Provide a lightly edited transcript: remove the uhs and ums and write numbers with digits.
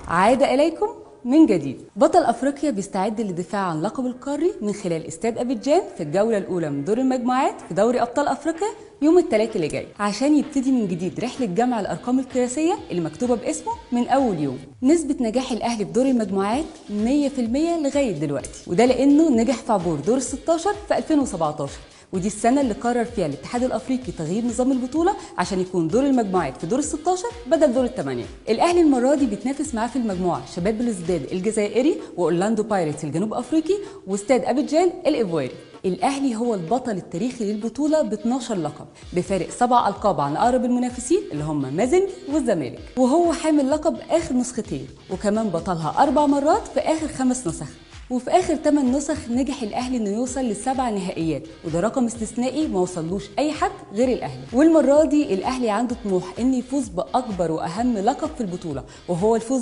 عاد إليكم من جديد. بطل أفريقيا بيستعد للدفاع عن لقب القاري من خلال استاد أبيجان في الجولة الأولى من دور المجموعات في دوري أبطال أفريقيا يوم الثلاث اللي جاي، عشان يبتدي من جديد رحلة جمع الأرقام القياسية اللي مكتوبة باسمه من أول يوم. نسبة نجاح الأهلي في دور المجموعات 100% لغاية دلوقتي، وده لأنه نجح في عبور دور ال 16 في 2017، ودي السنة اللي قرر فيها الاتحاد الافريقي تغيير نظام البطولة عشان يكون دور المجموعات في دور ال 16 بدل دور الثمانية. الاهلي المرة دي بيتنافس معاه في المجموعة شباب بلوزداد الجزائري واورلاندو بايرتس الجنوب افريقي واستاد ابيجان الايفواري. الاهلي هو البطل التاريخي للبطولة ب 12 لقب بفارق 7 القاب عن اقرب المنافسين اللي هم مازيمبي والزمالك، وهو حامل لقب اخر نسختين، وكمان بطلها 4 مرات في اخر 5 نسخ، وفي اخر 8 نسخ نجح الاهلي انه يوصل ل7 نهائيات، وده رقم استثنائي ما وصلوش اي حد غير الاهلي. والمره دي الاهلي عنده طموح انه يفوز باكبر واهم لقب في البطوله، وهو الفوز